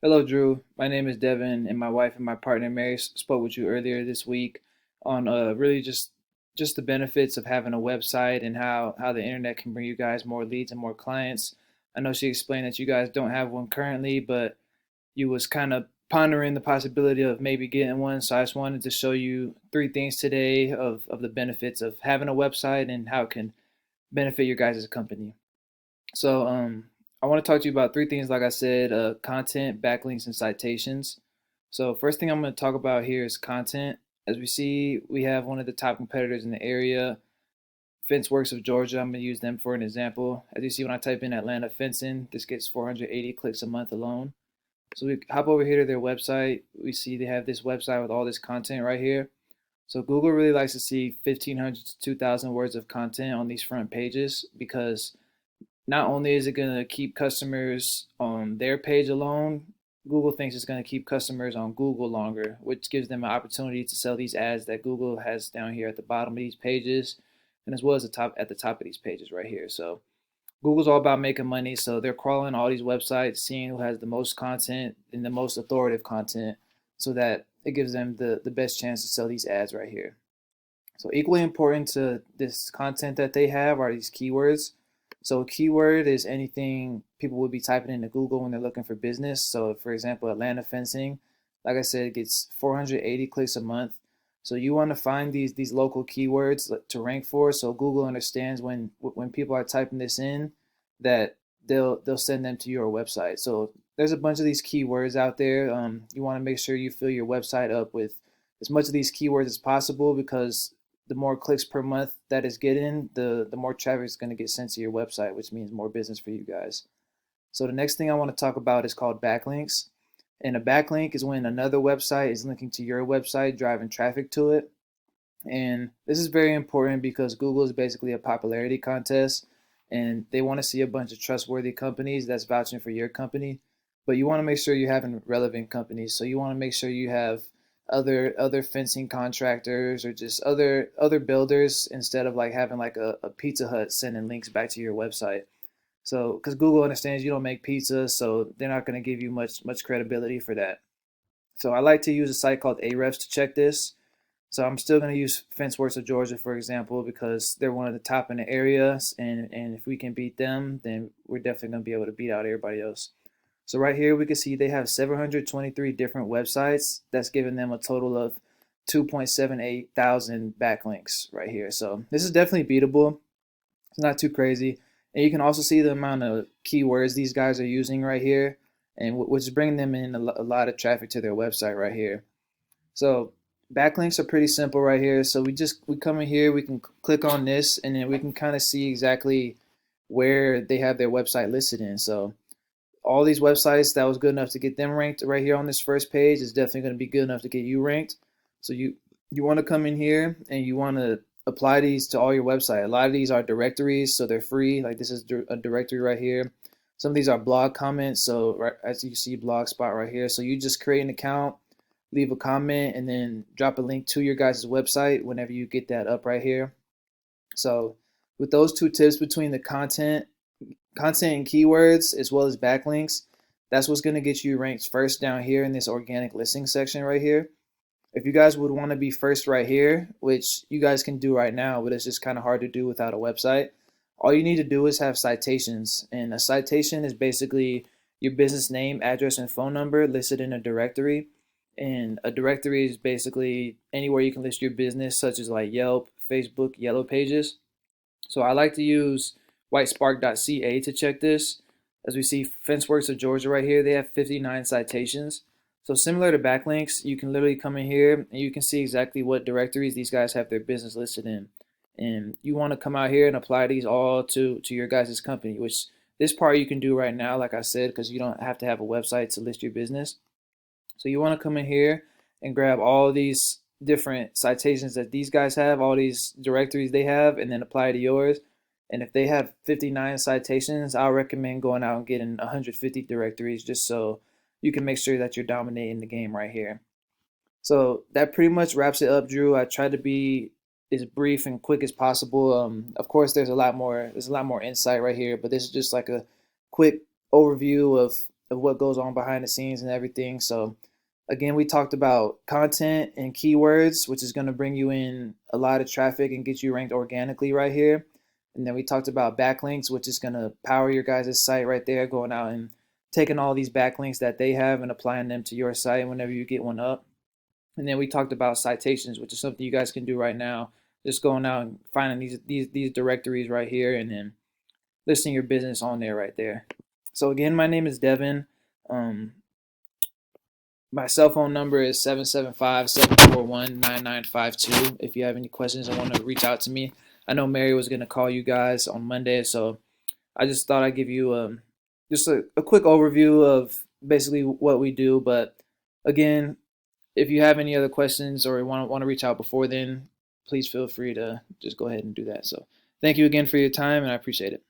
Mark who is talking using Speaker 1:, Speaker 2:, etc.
Speaker 1: Hello, Drew. My name is Devin, and my wife and my partner Mary spoke with you earlier this week on really just the benefits of having a website and how the internet can bring you guys more leads and more clients. I know she explained that you guys don't have one currently, but you was kind of pondering the possibility of maybe getting one. So I just wanted to show you three things today of the benefits of having a website and how it can benefit your guys' company. So I want to talk to you about three things, like I said, content, backlinks, and citations. So first thing I'm going to talk about here is content. As we see, we have one of the top competitors in the area, Fence Works of Georgia. I'm going to use them for an example. As you see, when I type in Atlanta fencing, this gets 480 clicks a month alone. So we hop over here to their website. We see they have this website with all this content right here. So Google really likes to see 1,500 to 2,000 words of content on these front pages because not only is it going to keep customers on their page alone, Google thinks it's going to keep customers on Google longer, which gives them an opportunity to sell these ads that Google has down here at the bottom of these pages, and as well as the top of these pages right here. So Google's all about making money, so they're crawling all these websites, seeing who has the most content and the most authoritative content, so that it gives them the best chance to sell these ads right here. So equally important to this content that they have are these keywords. So a keyword is anything people would be typing into Google when they're looking for business. So for example, Atlanta fencing, like I said, it gets 480 clicks a month. So you want to find these local keywords to rank for. So Google understands when people are typing this in that they'll send them to your website. So there's a bunch of these keywords out there. You want to make sure you fill your website up with as much of these keywords as possible because the more clicks per month that is getting, the more traffic is going to get sent to your website, which means more business for you guys. So the next thing I want to talk about is called backlinks. And a backlink is when another website is linking to your website, driving traffic to it. And this is very important because Google is basically a popularity contest and they want to see a bunch of trustworthy companies that's vouching for your company. But you want to make sure you're having relevant companies. So you want to make sure you have other fencing contractors or just other builders instead of like having like a Pizza Hut sending links back to your website. So because Google understands you don't make pizza, so they're not going to give you much credibility for that. So I like to use a site called Ahrefs to check this. So I'm still going to use Fenceworks of Georgia, for example, because they're one of the top in the area. And if we can beat them, then we're definitely going to be able to beat out everybody else. So right here, we can see they have 723 different websites. That's giving them a total of 2.78 thousand backlinks right here. So this is definitely beatable. It's not too crazy. And you can also see the amount of keywords these guys are using right here, and which is bringing them in a lot of traffic to their website right here. So backlinks are pretty simple right here. So we come in here, we can click on this, and then we can kind of see exactly where they have their website listed in. So all these websites that was good enough to get them ranked right here on this first page is definitely going to be good enough to get you ranked. So you want to come in here and you want to apply these to all your website. A lot of these are directories, so they're free. Like this is a directory right here. Some of these are blog comments. So right as you see, Blogspot right here. So you just create an account, leave a comment, and then drop a link to your guys' website whenever you get that up right here. So with those two tips between the content and keywords as well as backlinks, that's what's going to get you ranked first down here in this organic listing section right here. If you guys would want to be first right here, which you guys can do right now, but it's just kind of hard to do without a website, all you need to do is have citations. And a citation is basically your business name, address, and phone number listed in a directory. And a directory is basically anywhere you can list your business, such as like Yelp, Facebook, Yellow Pages. So I like to use whitespark.ca to check this. As we see, Fenceworks of Georgia right here, they have 59 citations. So similar to backlinks, you can literally come in here and you can see exactly what directories these guys have their business listed in. And you want to come out here and apply these all to your guys' company, which this part you can do right now, like I said, because you don't have to have a website to list your business. So you want to come in here and grab all these different citations that these guys have, all these directories they have, and then apply to yours. And if they have 59 citations, I'll recommend going out and getting 150 directories just so you can make sure that you're dominating the game right here. So that pretty much wraps it up, Drew. I tried to be as brief and quick as possible. Of course, there's a lot more. There's a lot more insight right here, but this is just like a quick overview of what goes on behind the scenes and everything. So again, we talked about content and keywords, which is going to bring you in a lot of traffic and get you ranked organically right here. And then we talked about backlinks, which is going to power your guys' site right there, going out and taking all these backlinks that they have and applying them to your site whenever you get one up. And then we talked about citations, which is something you guys can do right now. Just going out and finding these directories right here and then listing your business on there right there. So again, my name is Devin. Um, my cell phone number is 775-741-9952. If you have any questions and want to reach out to me. I know Mary was going to call you guys on Monday, so I just thought I'd give you just a quick overview of basically what we do. But again, if you have any other questions or want to reach out before then, please feel free to just go ahead and do that. So thank you again for your time, and I appreciate it.